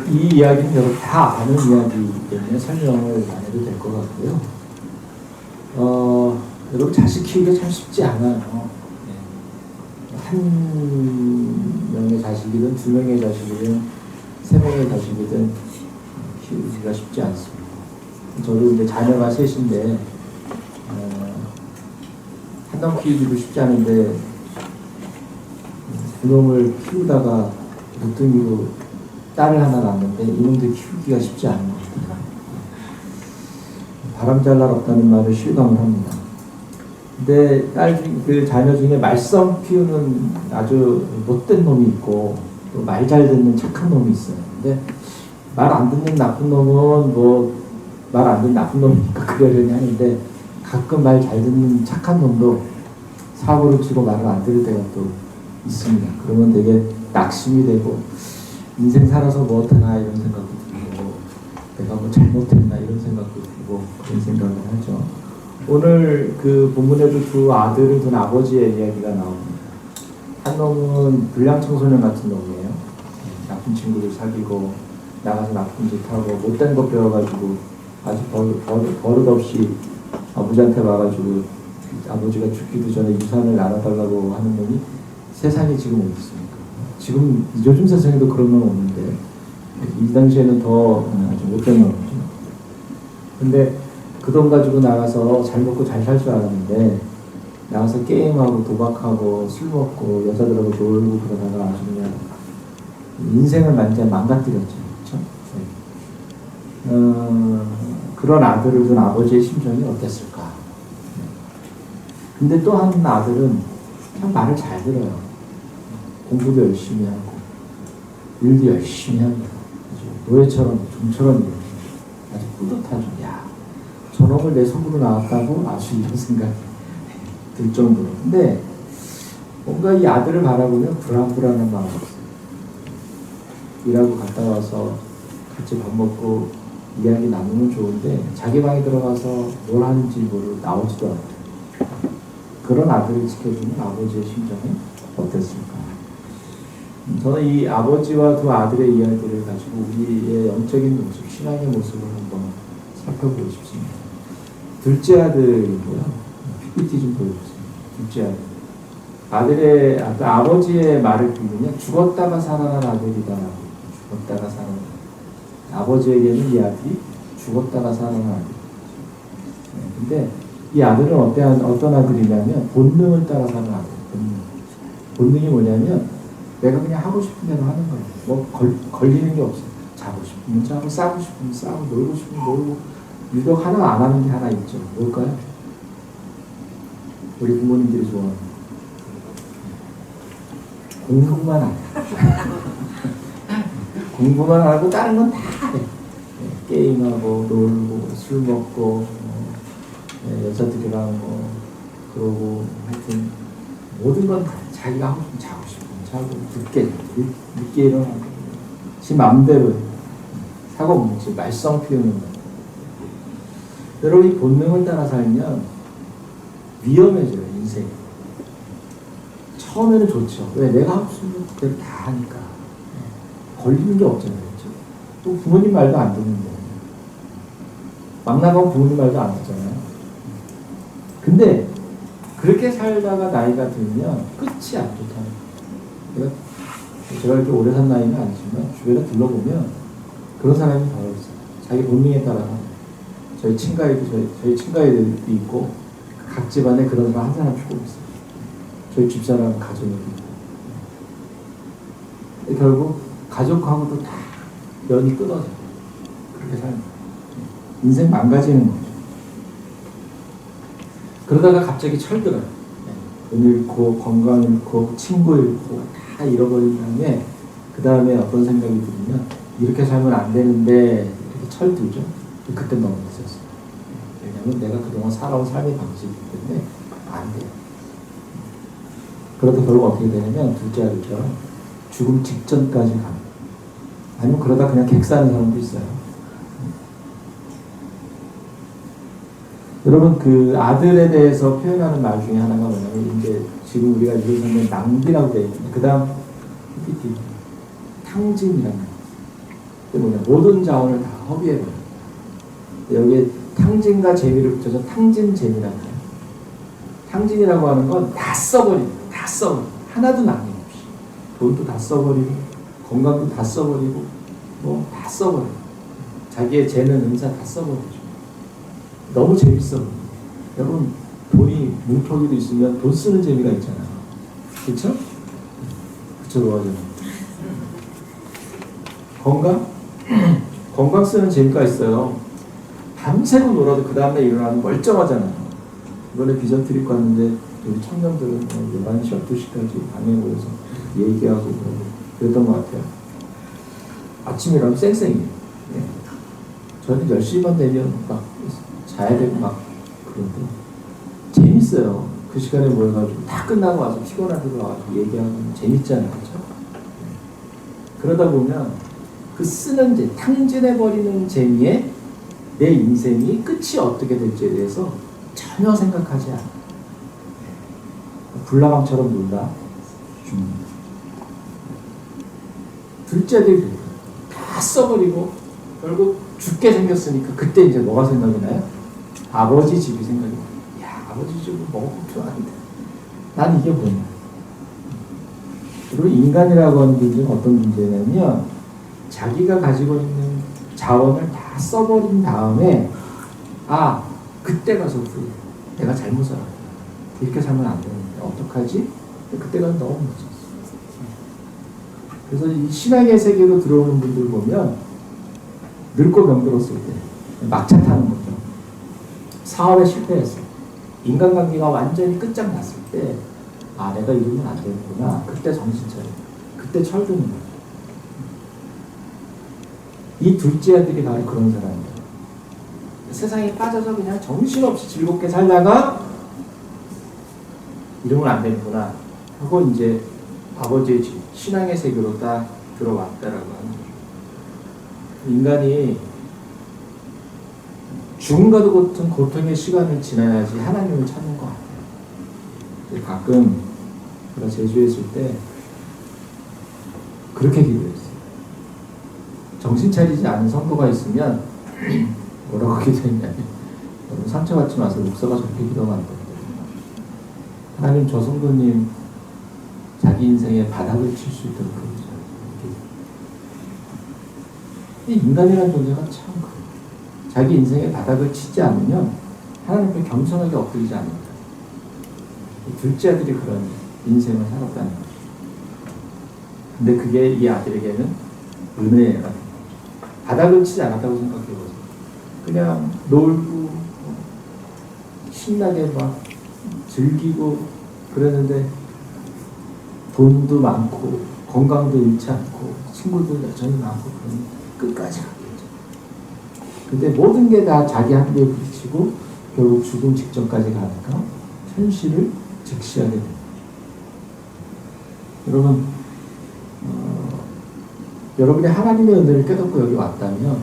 이 이야기는 여러분 다 아는 이야기이기 때문에 설명을 안 해도 될 것 같고요. 여러분 자식 키우기가 참 쉽지 않아요. 한 명의 자식이든 두 명의 자식이든 세 명의 자식이든 키우기가 쉽지 않습니다. 저도 이제 자녀가 셋인데 한 놈 키우기도 쉽지 않은데 두 놈을 키우다가 무등이로 딸을 하나 낳았는데 이놈들 키우기가 쉽지 않은 것 같아요. 바람 잘 날 없다는 말을 실감을 합니다. 근데 그 자녀 중에 말썽 피우는 아주 못된 놈이 있고 또 말 잘 듣는 착한 놈이 있어요. 근데 말 안 듣는 나쁜 놈은 말 안 듣는 나쁜 놈이니까 그러려니 하는데 가끔 말 잘 듣는 착한 놈도 사고를 치고 말을 안 들을 때가 또 있습니다. 그러면 되게 낙심이 되고 인생 살아서 뭐 어떠나 이런 생각도 들고 내가 뭐 잘못했나 이런 생각도 들고 그런 생각을 하죠. 오늘 그 본문에도 두 아들을 둔 아버지의 이야기가 나옵니다. 한 놈은 불량 청소년 같은 놈이에요. 나쁜 친구를 사귀고 나가서 나쁜 짓 하고 못된 거 배워가지고 아주 버릇없이 아버지한테 와가지고 아버지가 죽기도 전에 유산을 나눠달라고 하는 놈이 세상에 지금 어디 있습니까? 지금 요즘 세상에도 그런 놈 없는데 이 당시에는 더 아주 못된 놈이죠. 근데 그 돈 가지고 나가서 잘 먹고 잘 살 줄 알았는데 나가서 게임하고 도박하고 술 먹고 여자들하고 놀고 그러다가 아주 그냥 인생을 완전 망가뜨렸죠. 그렇죠? 그런 아들을 둔 아버지의 심정이 어땠을까? 근데 또 한 아들은 참 말을 잘 들어요. 공부도 열심히 하고 일도 열심히 합니다. 아주 노예처럼 좀처럼 일해요. 아주 뿌듯하죠. 야, 저놈을 내 속으로 나왔다고 아주 이런 생각이 들 정도로. 근데 뭔가 이 아들을 바라보면 불안불안한 마음이 없어요. 일하고 갔다 와서 같이 밥 먹고 이야기 나누면 좋은데 자기 방에 들어가서 뭘 하는지 모르고 나오지도 않아요. 그런 아들을 지켜주는 아버지의 심정은 어땠을까? 저는 이 아버지와 두 아들의 이야기를 가지고 우리의 영적인 모습, 신앙의 모습을 한번 살펴보고 싶습니다. 둘째 아들이고요. PPT 좀 보여주세요. 둘째 아들. 아버지의 말을 빌리면 죽었다가 살아난 아들이다라고. 죽었다가 살아난 아버지에게는 이 아들이 죽었다가 살아난 아들. 근데 이 아들은 어떤 아들이냐면 본능을 따라 사는 아들. 본능이 뭐냐면 내가 그냥 하고 싶은 대로 하는 거예요. 뭐 걸리는 게 없어요. 자고 싶으면 자고, 싸고 싶으면 싸고, 놀고 싶으면 놀고. 유독 하나 안 하는 게 하나 있죠. 뭘까요? 우리 부모님들이 좋아하는 공부만 안 해요. 공부만 하고 다른 건 다 해. 게임하고 놀고 술 먹고 여자들이랑 그러고 하여튼 모든 건 자기가 하고 싶으면 자고 싶으면 자고 늦게 일어나고 지 맘대로 사고 뭉치 말썽 피우는 거. 여러분 이 본능을 따라 살면 위험해져요. 인생이. 처음에는 좋죠. 왜? 내가 하고 싶은 대로 다 하니까 걸리는 게 없잖아요. 그렇죠? 또 부모님 말도 안 듣는데 막 나가면 부모님 말도 안 듣잖아요. 근데 그렇게 살다가 나이가 들면 끝이 안 좋다는. 제가 이렇게 오래 산 나이는 아니지만 주변에 둘러보면 그런 사람이 더 있어요. 자기 본능에 따라서. 저희 친가에도 있고 각 집안에 그런 사람 한 사람씩 꼭 있어요. 저희 집사람 가족에도 있고. 결국 가족하고도 다 연이 끊어져요. 그렇게 살면 인생 망가지는 거죠. 그러다가 갑자기 철들어요. 돈 잃고 건강 잃고 친구 잃고 다 잃어버린 다음에 그 다음에 어떤 생각이 들으면 이렇게 살면 안 되는데 이렇게 철들죠. 그때 너무 있었어요. 왜냐하면 내가 그동안 살아온 삶의 방식이기 때문에 안 돼요. 그러다 결국 어떻게 되냐면 둘째 아들처럼 죽음 직전까지 갑니다. 아니면 그러다 그냥 객사하는 사람도 있어요. 여러분 그 아들에 대해서 표현하는 말 중에 하나가 뭐냐면 이제 지금 우리가 읽은 낭비라고 되어 있는데 그 다음 PPT 탕진이라는 거. 뭐냐, 모든 자원을 다 허비해버려. 여기에 탕진과 재미를 붙여서 탕진재미라는 거예요. 탕진이라고 하는 건 다 써버리고, 다 써버리고, 하나도 남김없이. 돈도 다 써버리고, 건강도 다 써버리고, 뭐 다 써버리고, 자기의 재능, 은사 다 써버리죠. 너무 재밌어. 여러분, 돈이 뭉텅이도 있으면 돈 쓰는 재미가 있잖아요. 그쵸? 그쵸, 맞아요. 건강? 건강 쓰는 재미가 있어요. 밤새고 놀아도 그 다음날 일어나면 멀쩡하잖아요. 이번에 비전 트립 갔는데 우리 청년들은 11시, 12시까지 방에 모여서 얘기하고 그랬던 것 같아요. 아침에 일어나면 쌩쌩이에요. 네. 저는 10시만 되면 막 자야 되고 막 그런데 재밌어요. 그 시간에 모여가지고 다 끝나고 와서 피곤하다고 와가지고 얘기하고 재밌잖아요. 그렇죠? 그러다 보면 그 쓰는 재, 탕진해버리는 재미에 내 인생이 끝이 어떻게 될지에 대해서 전혀 생각하지 않아. 불나방처럼 놀다 줍니다. 둘째들이 다 써버리고 결국 죽게 생겼으니까 그때 이제 뭐가 생각이 나요? 아버지 집이 생각이 나요. 야, 아버지 집은 먹어보면 좋아하는데 난 이게 뭐냐. 그리고 인간이라고 하는 게 어떤 문제냐면 자기가 가지고 있는 자원을 다 써버린 다음에 그때 가서 내가 잘못 살았다. 이렇게 살면 안 되는데 어떡하지? 그때가 너무 늦었어. 그래서 이 신앙의 세계로 들어오는 분들 보면 늙고 병들었을 때 막차 타는 거죠. 사업에 실패했어. 인간관계가 완전히 끝장났을 때 내가 이러면 안 되는구나. 그때 정신 차려. 그때 철드는 거예요. 이 둘째 아들이 바로 그런 사람이에요. 세상에 빠져서 그냥 정신없이 즐겁게 살다가 이러면 안 되는구나 하고 이제 아버지의 집, 신앙의 세계로 딱 들어왔다라고 하는 거죠. 인간이 죽음과도 같은 고통의 시간을 지나야지 하나님을 찾는 것 같아요. 가끔 제가 제주에 있을 때 그렇게 기도했어요. 정신 차리지 않은 성도가 있으면 뭐라고 기도했냐면 여러분 상처받지 마세요. 목사가 저렇게 기도하면 안 됩니다. 하나님 저 성도님 자기 인생에 바닥을 칠 수 있도록 해주세요. 인간이라는 존재가 참 그래요. 자기 인생에 바닥을 치지 않으면 하나님 앞에 겸손하게 엎드리지 않는다. 둘째 아들이 그런 인생을 살았다는 거죠. 근데 그게 이 아들에게는 은혜가 바닥을 치지 않았다고 생각해보세요. 그냥 놀고 신나게 막 즐기고 그랬는데 돈도 많고 건강도 잃지 않고 친구도 여전히 많고 그러면 끝까지 가겠죠. 근데 모든 게 다 자기 한계에 부딪히고 결국 죽음 직전까지 가니까 현실을 직시하게 됩니다. 여러분 여러분이 하나님의 은혜를 깨닫고 여기 왔다면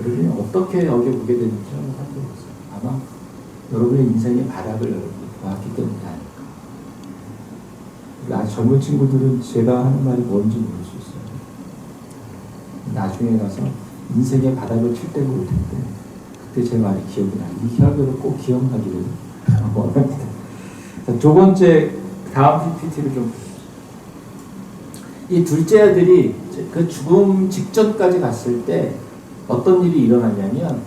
여러분이 어떻게 여기 오게 되는지 한번 살펴보세요. 아마 여러분의 인생의 바닥을 여러분이 보았기 때문이 아닐까. 아주 젊은 친구들은 제가 하는 말이 뭔지 모를 수 있어요. 나중에 가서 인생의 바닥을 칠 때가 올 텐데 그때 제 말이 기억이 나요. 이 결과를 꼭 기억나기를 원합니다. 두 번째 다음 PPT를 좀 이 둘째 아들이 그 죽음 직전까지 갔을 때 어떤 일이 일어났냐면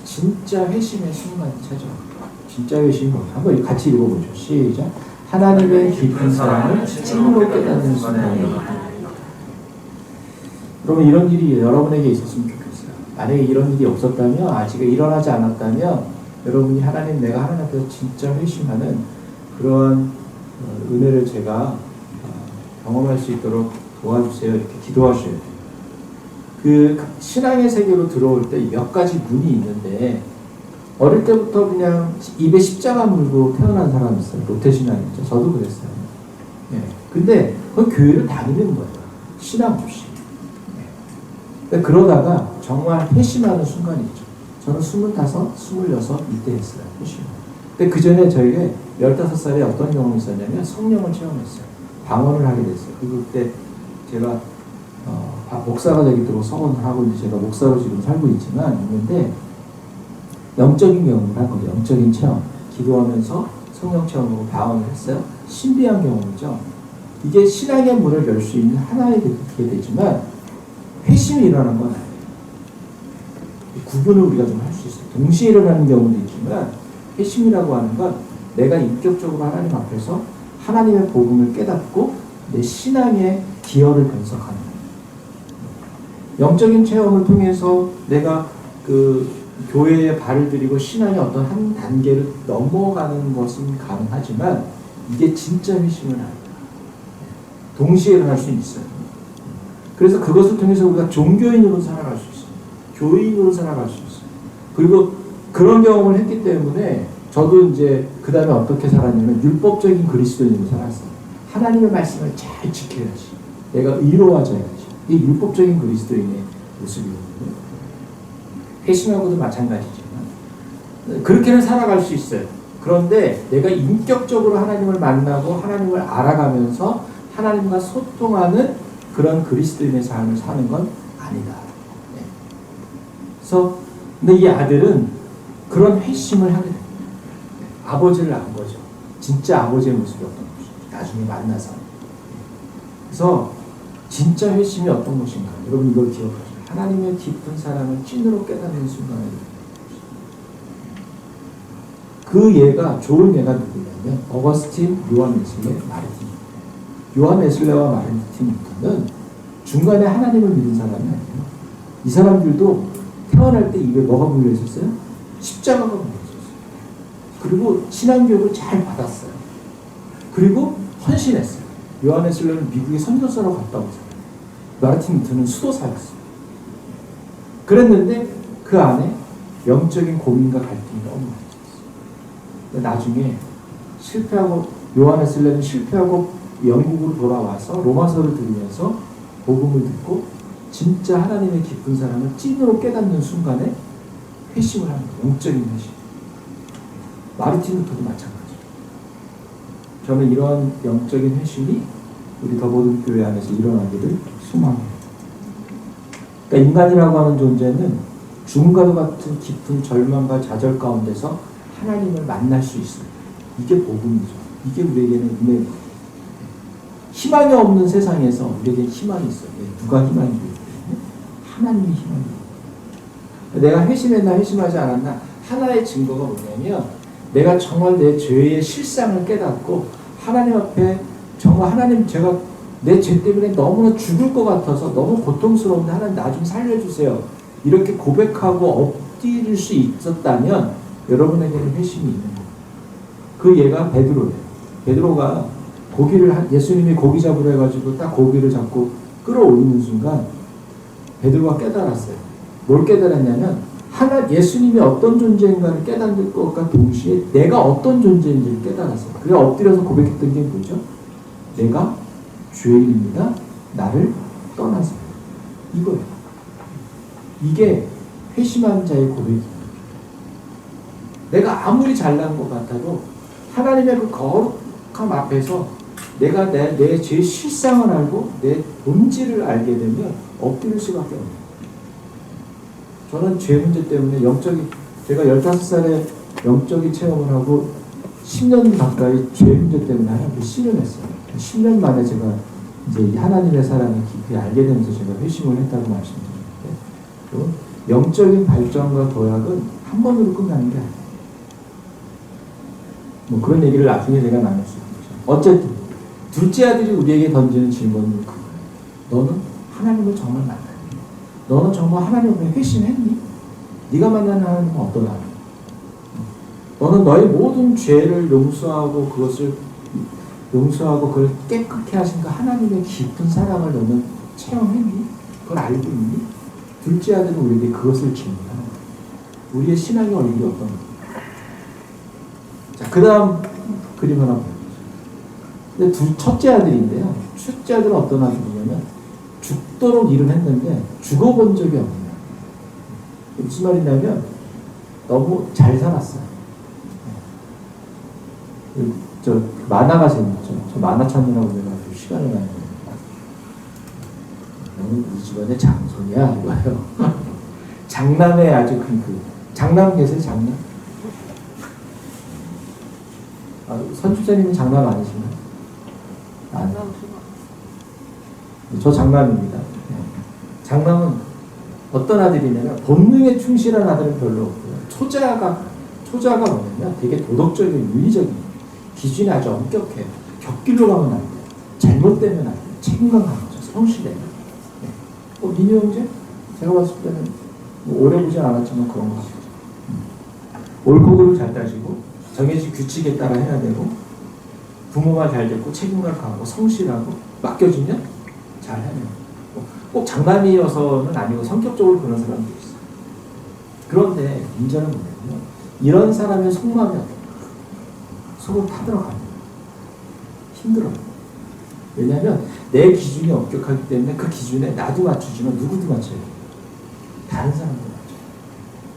진짜 회심의 순간이 찾아옵니다. 진짜 회심이 뭐예요? 한번 같이 읽어보죠. 시작. 하나님의 깊은 사랑을 찜으로 깨닫는 순간이에요. 그러면 이런 일이 여러분에게 있었으면 좋겠어요. 만약에 이런 일이 없었다면 아직 일어나지 않았다면 여러분이 하나님 내가 하나님 앞에서 진짜 회심하는 그러한 은혜를 제가 경험할 수 있도록 도와주세요. 이렇게 기도하셔야 돼요. 그 신앙의 세계로 들어올 때 몇 가지 문이 있는데 어릴 때부터 그냥 입에 십자가 물고 태어난 사람이 있어요. 롯데신앙이죠. 저도 그랬어요. 네. 근데 그 교회를 다니는 거예요. 신앙 없이. 네. 그러다가 정말 회심하는 순간이 있죠. 저는 25, 26 이때 했어요. 회심. 근데 그 전에 저에게 15살에 어떤 경험이 있었냐면 성령을 체험했어요. 방언을 하게 됐어요. 그리고 그때 제가 목사가 되도록 서원을 하고 이제 제가 목사로 지금 살고 있는데 영적인 경험을 한 거죠. 영적인 체험. 기도하면서 성령 체험으로 방언을 했어요. 신비한 경험이죠. 이게 신앙의 문을 열 수 있는 하나의 그게 되지만 회심이 일어나는 건 아니에요. 구분을 우리가 좀 할 수 있어요. 동시에 일어나는 경우도 있지만 회심이라고 하는 건 내가 인격적으로 하나님 앞에서 하나님의 복음을 깨닫고 내 신앙의 기여를 분석하는 거예요. 영적인 체험을 통해서 내가 그 교회에 발을 들이고 신앙의 어떤 한 단계를 넘어가는 것은 가능하지만 이게 진짜 회심은 아니다. 동시에 일어날 수 있어요. 그래서 그것을 통해서 우리가 종교인으로 살아갈 수 있어요. 교인으로 살아갈 수 있어요. 그리고 그런 경험을 했기 때문에 저도 이제 그 다음에 어떻게 살았냐면 율법적인 그리스도인으로 살았어요. 하나님의 말씀을 잘 지켜야지. 내가 의로워져야지. 이게 율법적인 그리스도인의 모습이거든요. 회심하고도 마찬가지지만 그렇게는 살아갈 수 있어요. 그런데 내가 인격적으로 하나님을 만나고 하나님을 알아가면서 하나님과 소통하는 그런 그리스도인의 삶을 사는 건 아니다. 네. 그래서 근데 이 아들은 그런 회심을 하게 됩니다. 아버지를 안 거죠. 진짜 아버지의 모습이 어떤 것인지 나중에 만나서. 그래서 진짜 회심이 어떤 것인가. 여러분 이걸 기억하세요. 하나님의 깊은 사랑을 찐으로 깨닫는 순간에 그 예가 좋은 예가 누구냐면 어거스틴, 요한 웨슬레, 마르틴. 요한 웨슬레와 마르틴은 중간에 하나님을 믿은 사람이 아니에요. 이 사람들도 태어날 때 입에 뭐가 물려 있었어요? 십자가가 물려 있었어요. 그리고 신앙교육을 잘 받았어요. 그리고 헌신했어요. 요한 웨슬레는 미국에 선교사로 갔다 오잖아요. 마르틴 루터는 수도사였어요. 그랬는데 그 안에 영적인 고민과 갈등이 너무 많았어요. 나중에 실패하고 요한 웨슬레는 실패하고 영국으로 돌아와서 로마서를 들으면서 복음을 듣고 진짜 하나님의 깊은 사랑을 찐으로 깨닫는 순간에 회심을 하는 거예요. 영적인 회심. 마르틴 루터도 마찬가지예요. 저는 이러한 영적인 회심이 우리 더보든 교회 안에서 일어나기를 소망합니다. 그러니까 인간이라고 하는 존재는 죽음과도 같은 깊은 절망과 좌절 가운데서 하나님을 만날 수 있어요. 이게 복음이죠. 이게 우리에게는 은혜입니다. 희망이 없는 세상에서 우리에게 희망이 있어요. 누가 희망이 있어요? 하나님이 희망이 있어요. 내가 회심했나 회심하지 않았나 하나의 증거가 뭐냐면 내가 정말 내 죄의 실상을 깨닫고 하나님 앞에 정말 하나님 제가 내 죄 때문에 너무나 죽을 것 같아서 너무 고통스러운데 하나님 나 좀 살려주세요. 이렇게 고백하고 엎드릴 수 있었다면 여러분에게는 회심이 있는 거예요. 그 예가 베드로예요. 베드로가 예수님이 고기 잡으러 해가지고 딱 고기를 잡고 끌어올리는 순간 베드로가 깨달았어요. 뭘 깨달았냐면 예수님이 어떤 존재인가를 깨닫는 것과 동시에 내가 어떤 존재인지를 깨달았어요. 그래 엎드려서 고백했던 게 뭐죠? 내가 죄인입니다. 나를 떠나세요. 이거예요. 이게 회심한 자의 고백입니다. 내가 아무리 잘난 것 같아도 하나님의 그 거룩함 앞에서 내가 내 죄의 실상을 알고 내 본질을 알게 되면 엎드릴 수밖에 없어요. 저는 죄 문제 때문에 제가 15살에 영적인 체험을 하고 10년 가까이 죄 문제 때문에 하나님께 실현했어요. 10년 만에 제가 이제 하나님의 사랑을 깊이 알게 되면서 제가 회심을 했다고 말씀드렸는데, 영적인 발전과 도약은 한 번으로 끝나는 게 아니에요. 뭐 그런 얘기를 나중에 제가 나눌 수 있죠. 어쨌든 둘째 아들이 우리에게 던지는 질문은 그거예요. 너는 하나님을 정말 만났니? 너는 정말 하나님 앞에 회심했니? 네가 만나는 하나님은 어떤 하나님? 너는 너의 모든 죄를 용서하고 그걸 깨끗게 하신 그 하나님의 깊은 사랑을 너는 체험했니? 그걸 알고 있니? 둘째 아들은 우리에게 그것을 질문하는 거예요. 우리의 신앙의 원리가 어떤 거예요? 자, 그 다음 그림 하나 보여주세요. 근데 첫째 아들인데요. 첫째 아들은 어떤 아들이냐면 죽도록 일을 했는데 죽어본 적이 없는 거예요. 무슨 말이냐면 너무 잘 살았어요. 저 만화가 재밌죠. 저 만화 찾느라고 내가 시간을 많이 너는 우리 집안의 장손이야 이거예요. 장남의 아주 큰 장남 계세요? 장남? 선주자님은 장남 아니신가요? 아니. 저 장남입니다. 장남은 어떤 아들이냐면 본능에 충실한 아들은 별로 없고요. 초자가 뭐냐면 되게 도덕적인 윤리적인 기준이 아주 엄격해요. 곁길로 가면 안 돼요. 잘못되면 안 돼요. 책임감 강하죠. 성실해요. 민효 형제? 제가 봤을 때는 오래 보진 않았지만 그런 거 같아요. 옳고 그름을 잘 따지고 정해진 규칙에 따라 해야 되고 부모 말 잘 듣고 책임감 강하고 성실하고 맡겨주면 잘 해요. 꼭 장남이어서는 아니고 성격적으로 그런 사람도 있어요. 그런데 문제는 뭐냐면 이런 사람의 속마음이 속으로 타들어갑니다. 힘들어요. 왜냐하면 내 기준이 엄격하기 때문에 그 기준에 나도 맞추지만 누구도 맞춰야 돼요. 다른 사람도 맞춰요.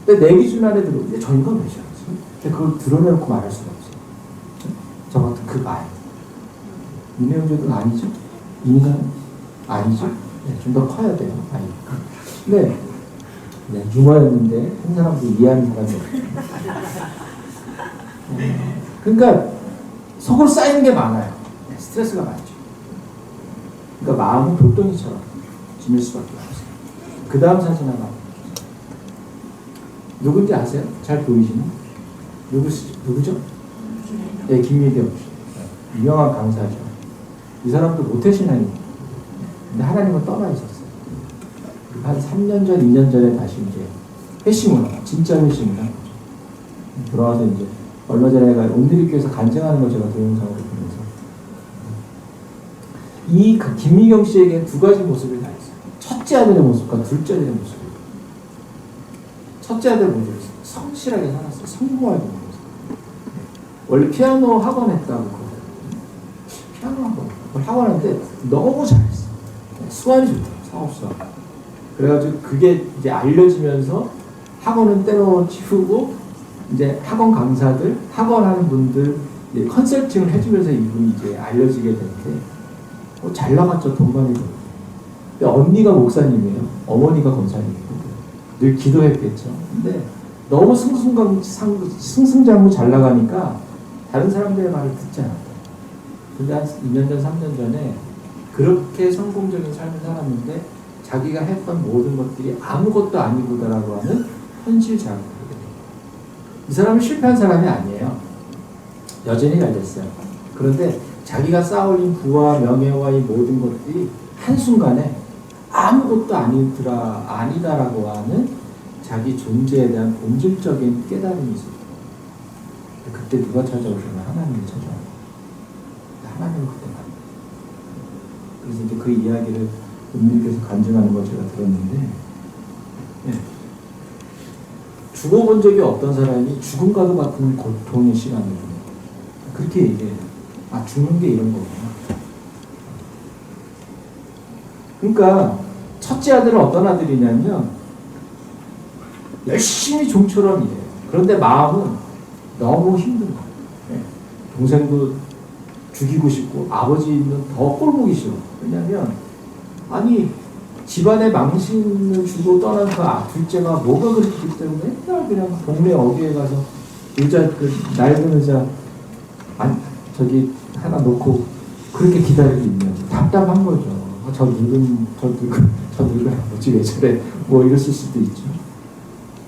근데 내 기준 안에 들어오는데 저 인간 왜 저러지? 근데 그걸 드러내놓고 말할 수가 없어요. 저 같은 그 말. 인내용제도 아니죠? 인간 아니죠? 네, 좀 더 커야 돼요. 아니. 네, 유머였는데 한 사람도 이해하는 사람이 없어요. 그러니까 속으로 쌓이는 게 많아요. 네, 스트레스가 많죠. 그러니까 마음은 돌덩이처럼 지닐 수밖에 없어요. 그 다음 사진 하나. 누군지 아세요? 잘 보이시나? 누구죠? 네, 김미경 씨. 유명한 강사죠. 이 사람도 모태신앙이에요. 근데 하나님은 떠나 있었어요. 한 3년 전, 2년 전에 다시 이제 회심을, 진짜 회심을 들어와서 이제 얼마 전에 온누리교회에서 간증하는 걸 제가 동영상으로 보면서 이 김미경 씨에게 두 가지 모습이 다 있어요. 첫째 아들의 모습과 둘째 아들의 모습. 첫째 아들 모습이 성실하게 살았어요. 성공하게 모습. 원래 피아노 학원 했다고 피아노 학원 했는데 너무 잘했어. 수완이 좋다. 사업수완. 그래가지고 그게 이제 알려지면서 학원은 때려치우고 이제 학원 강사들, 학원 하는 분들 컨설팅을 해주면서 이분이 이제 알려지게 되는데 잘 나갔죠. 돈 많이 벌고. 근데 언니가 목사님이에요. 어머니가 검사님이고 늘 기도했겠죠. 근데 너무 승승장구 잘 나가니까 다른 사람들의 말을 듣지 않았다. 근데 한 2년 전, 3년 전에 그렇게 성공적인 삶을 살았는데 자기가 했던 모든 것들이 아무것도 아니구나라고 하는 현실 자각을 하게 돼요. 이 사람은 실패한 사람이 아니에요. 여전히 잘 됐어요. 그런데 자기가 쌓아올린 부와 명예와 이 모든 것들이 한순간에 아무것도 아니다라고 하는 자기 존재에 대한 본질적인 깨달음이 있어요. 그때 누가 찾아오시면 하나님이 찾아와요. 하나님은 그때 만나요. 그래서 이제 그 이야기를 은밀께서 간증하는 걸 제가 들었는데, 네. 죽어본 적이 없던 사람이 죽음과도 같은 고통의 시간을 그렇게 얘기해요. 아, 죽는 게 이런 거구나. 그러니까 첫째 아들은 어떤 아들이냐면 열심히 종처럼 일해요. 그런데 마음은 너무 힘든 거예요. 네. 동생도 죽이고 싶고 아버지는 더 꼴보기 싫어. 왜냐하면 아니 집안의 망신을 주고 떠난 그 둘째가 뭐가 그렇기 때문에 맨날 그냥 동네 어디에 가서 의자 낡은 의자 저기 하나 놓고 그렇게 기다리고 있는 답답한 거죠. 저 늙은 아버지 왜 저래 뭐 이랬을 수도 있죠.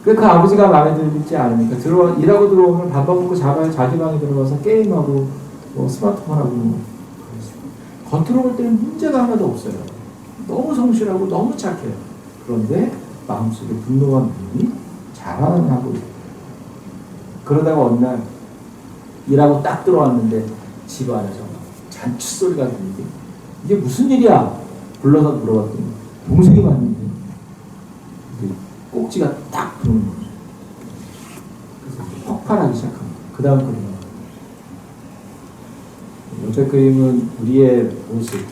그 아버지가 마음에 들지 않으니까 일하고 들어오면 밥 먹고 자기 방에 들어가서 게임하고 뭐 스마트폰하고 겉으로 볼 때는 문제가 하나도 없어요. 너무 성실하고 너무 착해요. 그런데 마음속에 분노와 미움이 자라나고 있어요. 그러다가 어느 날 일하고 딱 들어왔는데 집 안에서 잔치 소리가 들리고 이게 무슨 일이야? 불러서 물어봤더니 동생이 왔는데 꼭지가 딱 들어오는 거죠. 그래서 폭발하기 시작합니다. 그 다음 그림은 연체 그림은 우리의 모습,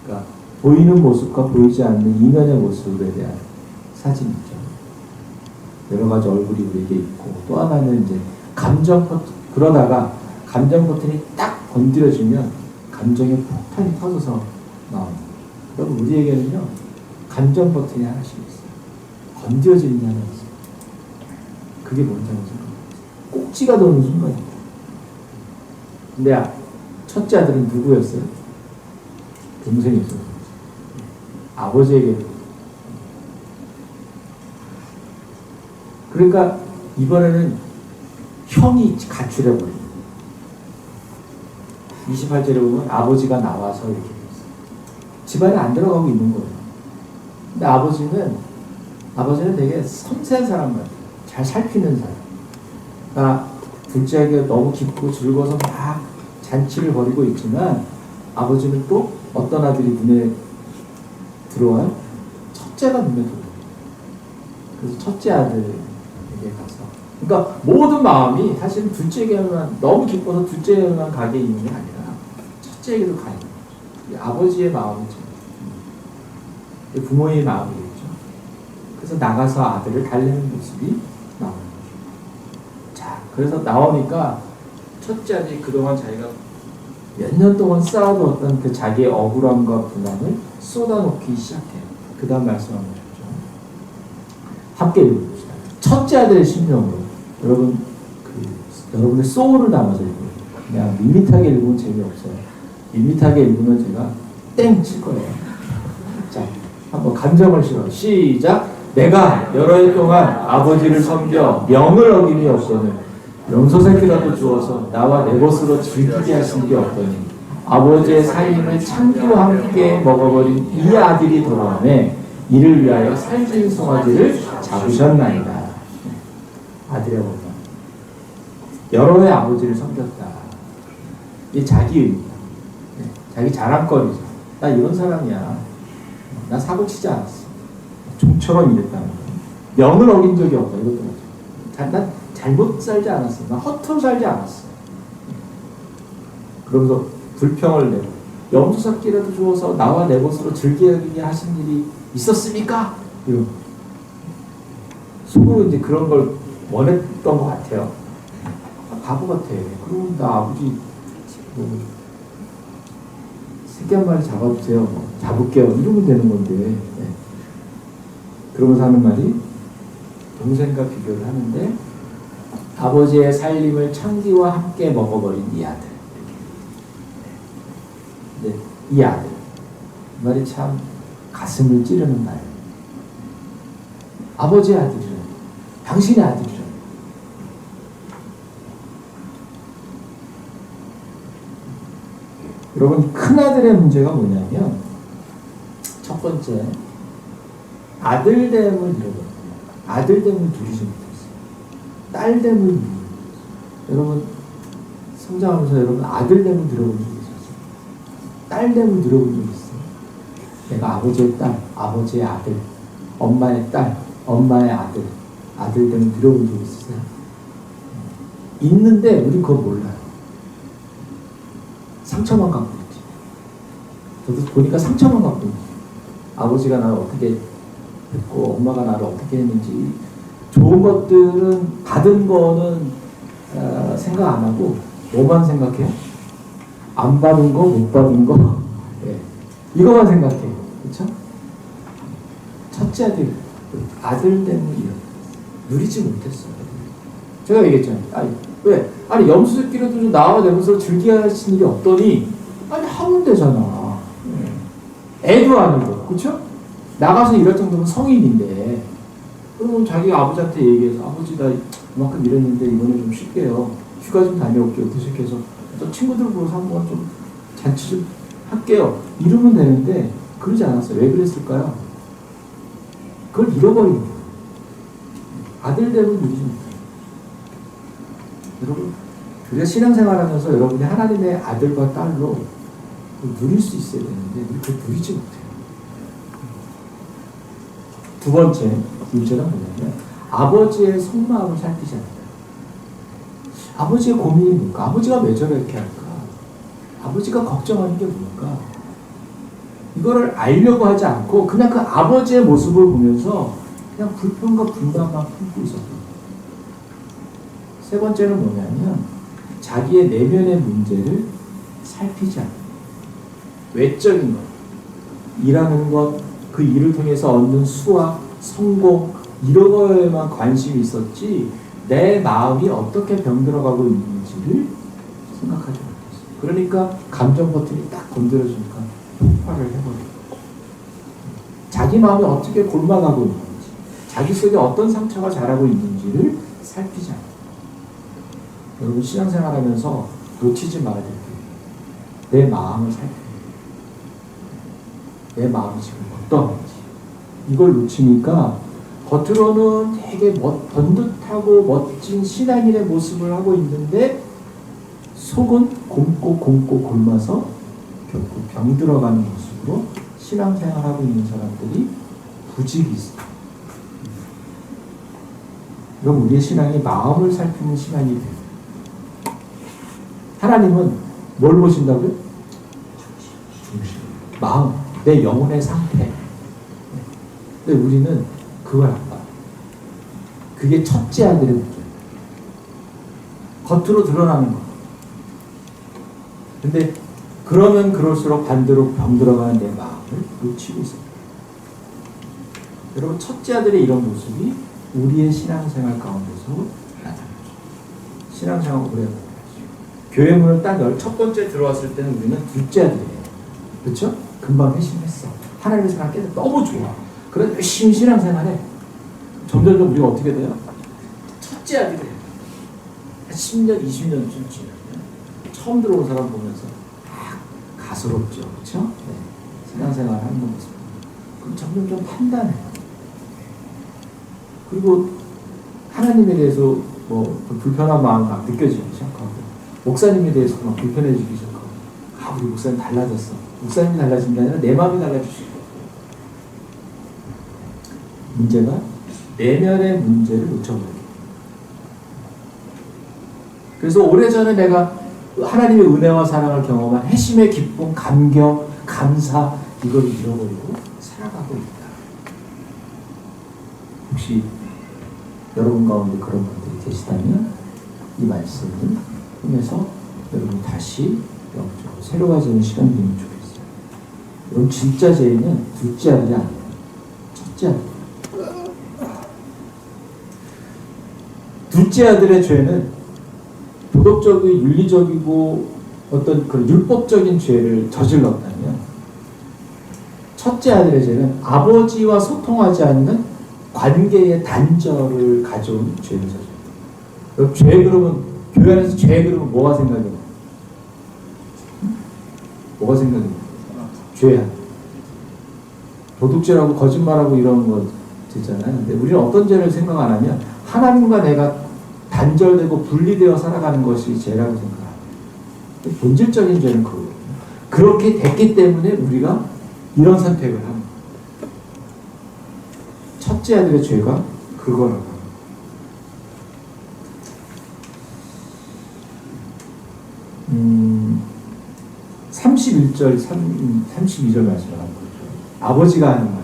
그러니까 보이는 모습과 보이지 않는 이면의 모습에 대한 사진이죠. 여러 가지 얼굴이 우리에게 있고 또 하나는 이제 그러다가 감정 버튼이 딱 건드려지면 감정의 폭탄이 터져서 나옵니다. 그럼 우리에게는요 감정 버튼이 하나씩 있어요. 건드려지는 게 하나 있어요. 그게 뭔지 아세요? 꼭지가 도는 순간이에요. 근데 첫째 아들은 누구였어요? 동생이었어요. 아버지에게. 그러니까 이번에는 형이 가출해버려요. 28절에 보면 아버지가 나와서 이렇게 했어요. 집안에 안 들어가고 있는 거예요. 근데 아버지는 되게 섬세한 사람 같아요. 잘 살피는 사람. 그러니까 둘째에게 너무 기쁘고 즐거워서 막 잔치를 벌이고 있지만 아버지는 또 어떤 아들이 눈에 들어와요? 첫째가 눈에 들어와요. 그래서 첫째 아들에게 가서 그러니까 모든 마음이 사실은 둘째에게만 너무 기뻐서 둘째에게만 가게 있는 게 아니라 첫째에게도 가요. 아버지의 마음이죠. 부모의 마음이겠죠. 그래서 나가서 아들을 달래는 모습이 나오는 거죠. 자, 그래서 나오니까 첫째 아들이 그동안 자기가 몇 년 동안 쌓아두었던 그 자기의 억울함과 분함을 쏟아놓기 시작해요. 그 다음 말씀한 거죠. 함께 읽어봅시다. 첫째 아들의 심령으로 여러분 여러분의 소울을 담아서 읽어요. 그냥 밋밋하게 읽으면 재미없어요. 밋밋하게 읽으면 제가 땡 칠 거예요. 자, 한번 감정을 실어. 시작. 내가 여러 해 동안 아버지를 섬겨 명을 어김이 없거늘 염소새끼라도 주어서 나와 내 것으로 즐기게 하신 게 없더니 아버지의 살림을 창기와 함께 먹어버린 이 아들이 돌아오매 이를 위하여 살찐 송아지를 잡으셨나이다. 아들의 어머니 여러 해 아버지를 섬겼다. 이게 자기 의미다. 자기 자랑거리죠. 나 이런 사람이야. 나 사고치지 않았어. 좀처럼 이랬다는 거예요. 명을 어긴 적이 없다. 이것도 맞죠. 난 잘못 살지 않았어. 난 허투루 살지 않았어. 그러면서 불평을 내고 염소새끼라도 주어서 나와 내 것으로 즐기게 하신 일이 있었습니까? 이런 속으로 이제 그런 걸 원했던 것 같아요. 바보 같아. 그럼 나 아버지 새끼 한 마리 잡아주세요. 잡을게요. 이러면 되는 건데. 네. 그러면서 하는 말이 동생과 비교를 하는데 아버지의 살림을 창기와 함께 먹어버린 이 아들. 네, 이 아들. 이 말이 참 가슴을 찌르는 말. 아버지의 아들이라. 당신의 아들이라. 여러분, 큰아들의 문제가 뭐냐면 첫 번째 아들됨을 잃어버렸어요. 아들됨을 누리지 못했어요. 딸됨을 누리지 못했어요. 여러분 성장하면서 여러분 아들됨을 누려본 적이 있었어요. 딸됨을 누려본 적이 있어요. 내가 아버지의 딸, 아버지의 아들, 엄마의 딸, 엄마의 아들, 아들됨을 누려본 적이 있어요. 있는데 우리 그거 몰라요. 상처만 갖고 있지. 저도 보니까 상처만 갖고 있지. 아버지가 나를 어떻게 했고 엄마가 나를 어떻게 했는지 좋은 것들은 받은 거는 생각 안 하고 뭐만 생각해요? 안 받은 거, 못 받은 거 네. 이거만 생각해요. 그렇죠? 첫째 아들됨을 누리지 못했어요. 제가 얘기했잖아요. 왜? 아니 염소새끼라도 나와 내면서 즐기게 하신 일이 없더니 아니 하면 되잖아. 애도 아니고 그렇죠? 나가서 일할 정도면 성인인데 그러면 자기가 아버지한테 얘기해서 아버지 나 이만큼 일했는데 이번에 좀 쉴게요. 휴가 좀 다녀올게요. 어떻게 해서 또 친구들 보고서 한번 좀 잔치 좀 할게요. 이러면 되는데 그러지 않았어요. 왜 그랬을까요? 그걸 잃어버린 거예요. 아들됨을 누리지 못해요. 여러분 우리가 신앙생활하면서 여러분이 하나님의 아들과 딸로 누릴 수 있어야 되는데 우리 그걸 누리지 못해요. 두 번째 문제는 뭐냐면 아버지의 속마음을 살피지 않는다. 아버지의 고민이 뭘까? 아버지가 왜 저렇게 할까? 아버지가 걱정하는 게 뭘까? 이거를 알려고 하지 않고 그냥 그 아버지의 모습을 보면서 그냥 불평과 분노만 품고 있었던 거예요. 세 번째는 뭐냐면 자기의 내면의 문제를 살피지 않는 외적인 것, 일하는 것, 그 일을 통해서 얻는 수확, 성공 이런 거에만 관심이 있었지 내 마음이 어떻게 병들어가고 있는지를 생각하지 못했어요. 그러니까 감정 버튼이 딱 건드려주니까 폭발을 해버린 거죠. 자기 마음이 어떻게 골마가고 있는지, 자기 속에 어떤 상처가 자라고 있는지를 살피지 않아요. 여러분 신앙생활하면서 놓치지 말아야 될 게 내 마음을 살펴요. 내 마음이 지금 어떠한지. 이걸 놓치니까 겉으로는 되게 번듯하고 멋진 신앙인의 모습을 하고 있는데 속은 곰고 골마서 결국 병들어가는 모습으로 신앙생활하고 있는 사람들이 부직이 있어요. 그럼 우리의 신앙이 마음을 살피는 신앙이 돼요. 하나님은 뭘 보신다고요? 중심. 마음, 내 영혼의 상태. 근데 우리는 그걸 안 봐요. 그게 첫째 아들의 문제예요. 겉으로 드러나는 거. 근데 그러면 그럴수록 반대로 병들어가는 내 마음을 놓치고 있어요. 여러분 첫째 아들의 이런 모습이 우리의 신앙생활 가운데서 나타나죠. 신앙생활 오래 해야죠. 교회 문을 딱 첫 번째 들어왔을 때는 우리는 둘째 아들이에요. 그렇죠? 금방 회심했어. 하나님의 생활 깨서 너무 좋아. 그래서 열심히 신앙생활해. 점점 우리가 어떻게 돼요? 첫째 아들이에요. 한 10년, 20년쯤 지나면 처음 들어온 사람 보면서 가스럽죠. 그렇죠? 네. 신앙생활 하는 모습. 그럼 점점 좀 판단해요. 그리고 하나님에 대해서 뭐 불편한 마음이 막 느껴지기 시작하고 목사님에 대해서 막 불편해지기 시작하고 우리 목사님 달라졌어. 목사님이 달라진 게 아니라 내 마음이 달라질 수 있고 문제가 내면의 문제를 놓쳐버려요. 그래서 오래전에 내가 하나님의 은혜와 사랑을 경험한 회심의 기쁨, 감격, 감사 이걸 잃어버리고 살아가고 있다. 혹시 여러분 가운데 그런 분들이 계시다면 이 말씀을 통해서 여러분 다시 영적으로 새로워지는 시간이 되면 좋겠어요. 여러분 진짜 죄인은 둘째 아들이 아니에요. 첫째 아들. 둘째 아들의 죄는 도덕적이고 윤리적이고 어떤 그런 율법적인 죄를 저질렀다면 첫째 아들의 죄는 아버지와 소통하지 않는 관계의 단절을 가져온 죄를 저질렀다. 죄 그러면 교회 안에서 죄 그러면 뭐가 생각이 나요? 뭐가 생각이 나요? 죄야. 도둑죄라고 거짓말하고 이런 거 되잖아요. 근데 우리는 어떤 죄를 생각 안 하면 하나님과 내가 단절되고 분리되어 살아가는 것이 죄라고 생각합니다. 본질적인 죄는 그거예요. 그렇게 됐기 때문에 우리가 이런 선택을 합니다. 첫째 아들의 죄가 그거라고 합니다. 31절, 32절 말씀을 한번 보죠. 아버지가 하는 말.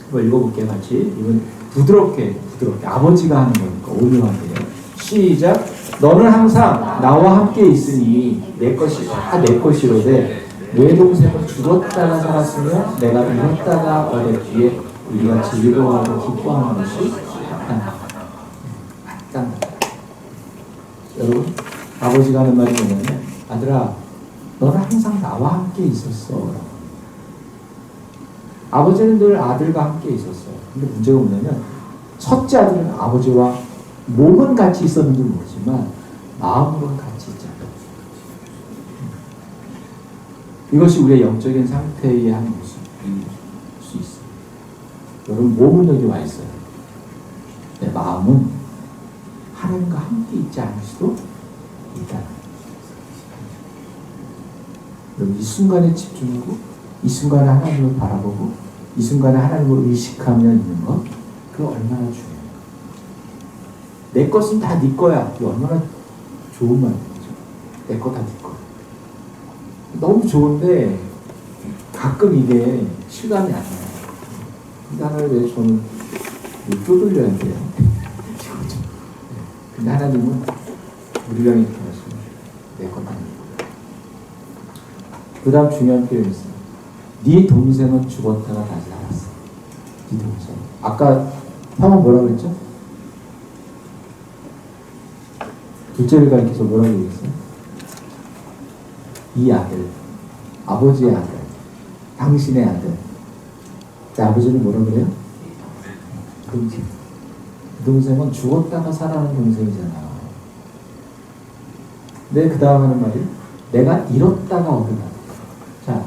그걸 읽어볼게요, 같이. 이건 부드럽게 아버지가 하는 거니까 온유하게. 시작. 너는 항상 나와 함께 있으니 내 것이 다 내 것이로되 내 동생은 죽었다가 살았으며 내가 잃었다가 얻었기에 우리가 즐거워하고 기뻐하는 것이 마땅하다. 여러분 아버지가 하는 말이 뭐냐면 아들아 너는 항상 나와 함께 있었어. 아버지는 늘 아들과 함께 있었어요. 근데 문제가 뭐냐면 첫째 아들은 아버지와 몸은 같이 있었는지 모르지만 마음으로는 같이 있지 않아요. 이것이 우리의 영적인 상태의 한 모습일 수 있어요. 여러분 몸은 여기 와 있어요. 내 마음은 하나님과 함께 있지 않을 수도 있다. 여러분 이 순간에 집중하고 이 순간에 하나님을 바라보고 이 순간에 하나님을 의식하며 있는 것 그거 얼마나 중요해요. 내 것은 다 네 거야. 이게 얼마나 좋은 말이죠. 내 거 다 네 거야. 너무 좋은데 가끔 이게 실감이 안 나요. 근데 하나님 왜 저는 쪼들려야 돼요. 근데 하나님은 우리랑 이렇게 말씀해요. 내 것 다 네 거야. 그 다음 중요한 표현이 있어요. 네 동생은 죽었다가 다시 살았어. 이동생. 아까 형은 뭐라 그랬죠? 둘째를 가리켜서 뭐라고 얘기했어요? 이 아들, 아버지의 아들, 당신의 아들. 아버지는 뭐라 그래요? 동생. 그 동생은 죽었다가 살아나는 동생이잖아. 근데 그 다음 하는 말이 내가 잃었다가 얻으라. 자,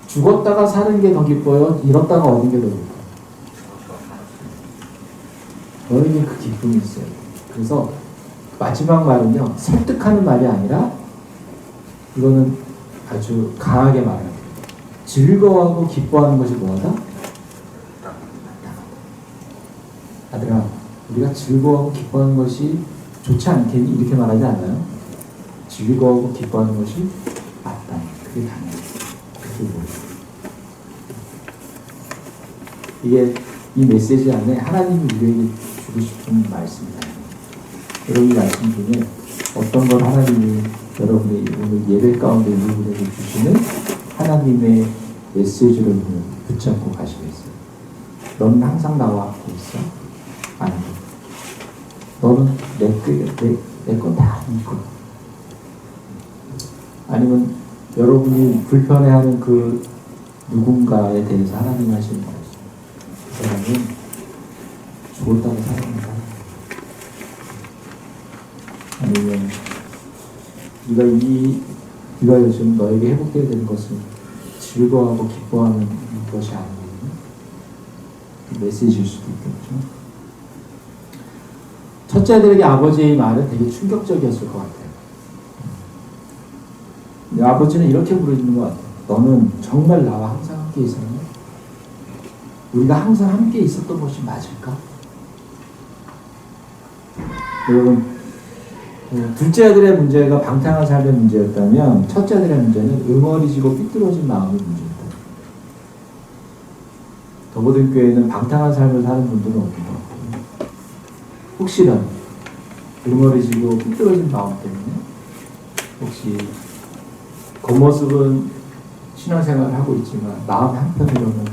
죽었다가 사는 게 더 기뻐요? 잃었다가 얻은 게 더 기뻐요? 너에게 그 기쁨이 있어요. 그래서 마지막 말은요, 설득하는 말이 아니라 이거는 아주 강하게 말해요. 즐거워하고 기뻐하는 것이 뭐하다? 아들아, 우리가 즐거워하고 기뻐하는 것이 좋지 않겠니? 이렇게 말하지 않아요? 즐거워하고 기뻐하는 것이 맞다. 그게 당연해. 그게 뭐예요? 이게 이 메시지 안에 하나님이 우리에게 주고 싶은 말씀이다. 여러분 말씀 중에 어떤 걸 하나님이 여러분의 오늘 예배 가운데 여러분에게 주시는 하나님의 메시지를 붙잡고 가시겠어요? 너는 항상 나와 함께 있어? 아니, 너는 내 건 다 네 거. 아니면 여러분이 불편해하는 그 누군가에 대해서 하나님 하시는 말씀. 그 사람은 죽었다고 살아난다. 아니면 네가 요즘 너에게 회복되어야 되는 것은 즐거워하고 기뻐하는 것이 아니고 메시지일 수도 있겠죠. 첫째 아들에게 아버지의 말은 되게 충격적이었을 것 같아요. 근데 아버지는 이렇게 부르는 것 같아요. 너는 정말 나와 항상 함께 있었니? 우리가 항상 함께 있었던 것이 맞을까? 여러분, 둘째 아들의 문제가 방탕한 삶의 문제였다면 첫째 아들의 문제는 응어리지고 삐뚤어진 마음의 문제였다. 더보든 교회는 방탕한 삶을 사는 분들은 없는 것 같아요. 혹시라도 응어리지고 삐뚤어진 마음 때문에 혹시 겉모습은 신앙생활을 하고 있지만 마음 한편으로는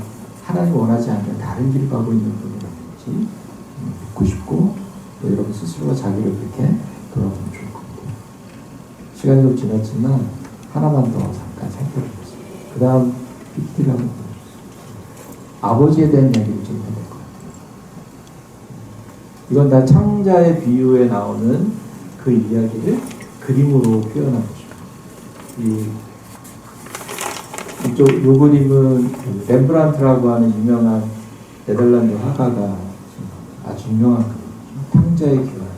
하나님 원하지 않는 다른 길을 가고 있는 분이라든지 묻고 싶고 또 여러분 스스로가 자기를 그렇게 돌아보면 좋을 것 같아요. 시간이 좀 지났지만 하나만 더 잠깐 살펴보겠습니다. 그 다음 빅딜을 한번 보여주세요. 아버지에 대한 이야기를 좀 해야 될 것 같아요. 이건 다 창자의 비유에 나오는 그 이야기를 그림으로 표현한 거죠. 요 그림은 렘브란트라고 하는 유명한 네덜란드 화가가 아주 유명한 그림이죠. 탕자의 교환.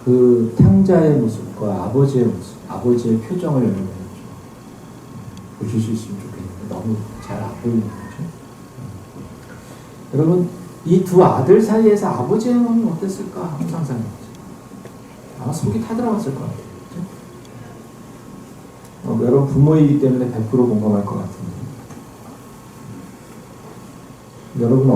그 탕자의 모습과 아버지의 모습, 아버지의 표정을 여러분 보실 수 있으면 좋겠는데 너무 잘 안 보이는 거죠. 여러분, 이 두 아들 사이에서 아버지의 마음이 어땠을까 한번 상상해보세요. 아마 속이 타들어갔을 것 같아요. 여러분 부모이기 때문에 100% 공감할 것 같은데 여러분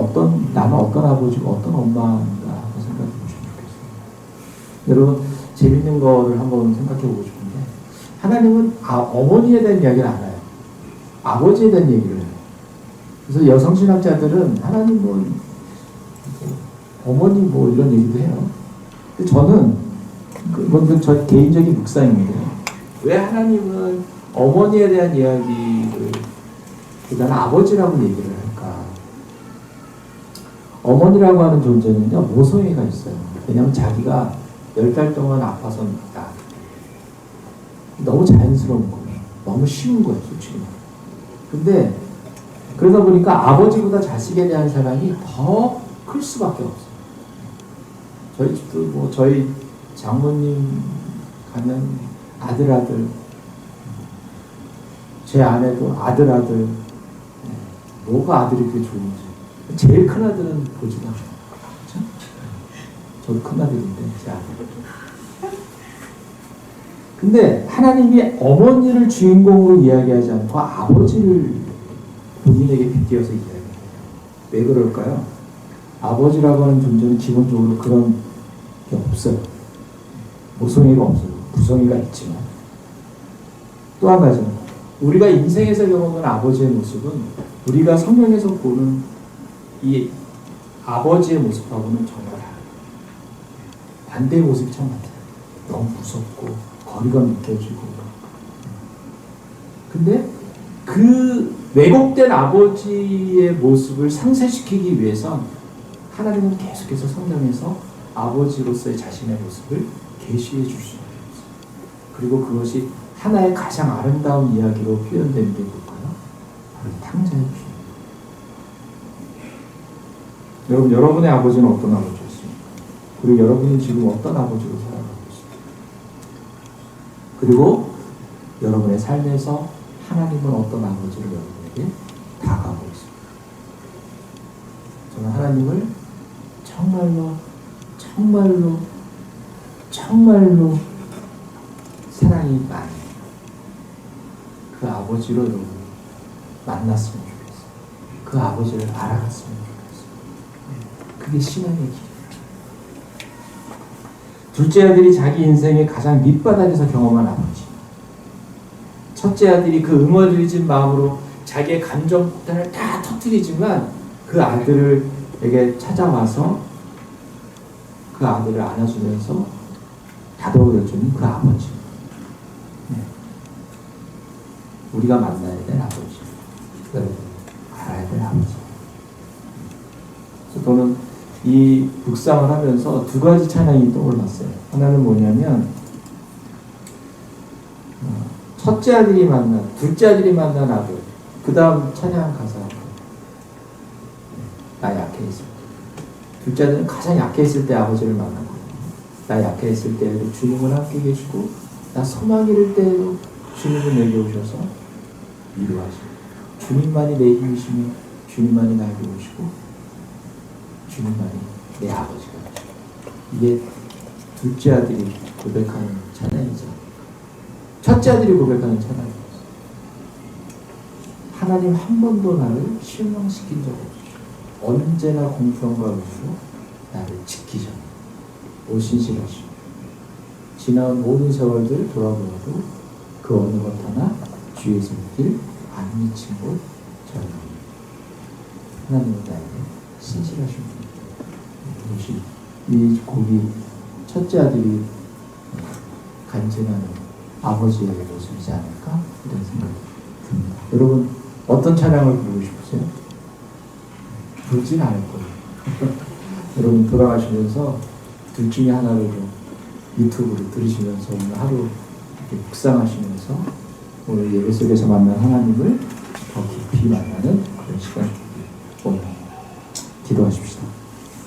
나는 어떤 아버지고 어떤 엄마인가 한번 생각해 보시면 좋겠어요. 여러분 재밌는 거를 한번 생각해 보고 싶은데 하나님은 어머니에 대한 이야기를 안 해요. 아버지에 대한 얘기를 해요. 그래서 여성신학자들은 하나님 어머니 이런 얘기도 해요. 근데 저는 그건 저 개인적인 묵상입니다. 왜 하나님은 어머니에 대한 이야기를 보다는 아버지라고 얘기를 할까? 어머니라고 하는 존재는요, 모성애가 있어요. 왜냐하면 자기가 10달 동안 아파서 나. 너무 자연스러운 거예요. 너무 쉬운 거예요, 솔직히. 근데, 그러다 보니까 아버지보다 자식에 대한 사랑이 더 클 수밖에 없어요. 저희 집도 저희 장모님 가면 아들 제 아내도 아들 뭐가 아들이 그렇게 좋은지 제일 큰 아들은 보지도 않아요. 그렇죠? 저도 큰 아들인데 제 아들. 근데 하나님이 어머니를 주인공으로 이야기하지 않고 아버지를 본인에게 빗대어서 이야기해요. 왜 그럴까요? 아버지라고 하는 존재는 기본적으로 그런 게 없어요. 모성애가 없어요. 구성애가 있지만 또 한 가지는 우리가 인생에서 경험하는 아버지의 모습은 우리가 성경에서 보는 이 아버지의 모습하고는 정말 다르다. 반대의 모습이 참 많아요. 너무 무섭고 거리감 느껴지고. 근데 그 왜곡된 아버지의 모습을 상쇄시키기 위해서 하나님은 계속해서 성경에서 아버지로서의 자신의 모습을 계시해 줄 수밖에 없어요. 그리고 그것이 하나의 가장 아름다운 이야기로 표현된 게 뭘까요? 바로 탕자의 피입니다. 여러분, 여러분의 아버지는 어떤 아버지였습니까? 그리고 여러분은 지금 어떤 아버지로 살아가고 있습니까? 그리고 여러분의 삶에서 하나님은 어떤 아버지를 여러분에게 다가가고 있습니까? 저는 하나님을 정말로 사랑이 많은 그 아버지로 여러분 만났으면 좋겠어요. 그 아버지를 알아갔으면 좋겠어요. 그게 신앙의 길이에요. 둘째 아들이 자기 인생의 가장 밑바닥에서 경험한 아버지. 첫째 아들이 그 응어리진 마음으로 자기의 감정 폭탄을 다 터뜨리지만 그 아들에게 찾아와서 그 아들을 안아주면서 다독여주는 그 아버지. 우리가 만나야 될 아버지. 여러분, 알아야 될 아버지. 그래서 저는 이 묵상을 하면서 두 가지 찬양이 떠올랐어요. 하나는 뭐냐면 첫째 아들이 만난, 둘째 아들이 만난 아들. 그 다음 찬양 가사. 나 약해 있을 때. 둘째 아들은 가장 약해 있을 때 아버지를 만난 거예요. 나 약해 있을 때에도 주님은 함께 계시고, 나 소망 잃을 때에도 주님은 내게 오셔서 위로하시고, 주님만이 내 힘이시며 주님만이 나에게 오시고 주님만이 내 아버지가 되시고. 이게 둘째 아들이 고백하는 찬양이죠. 첫째 아들이 고백하는 찬양이죠. 하나님 한 번도 나를 실망시킨 적 없으시고 언제나 공평과 의로 나를 지키셨네. 오 신실하시고 지나온 모든 세월들 돌아보아도 그 어느 것 하나 주의 손길 안 미친 곳 저입니다. 하나님은 나에게 신실하신 분입니다. 이것이 이 곡이 첫째 아들이 간증하는 아버지의 모습이지 않을까 이런 생각이 듭니다. 여러분 어떤 찬양을 부르고 싶으세요? 부르진 않을 거예요. 여러분 돌아가시면서 둘 중에 하나를 좀 유튜브로 들으시면서 오늘 하루 이렇게 묵상하시면서 오늘 예배 속에서 만난 하나님을 더 깊이 만나는 그런 시간 오늘 기도하십시다.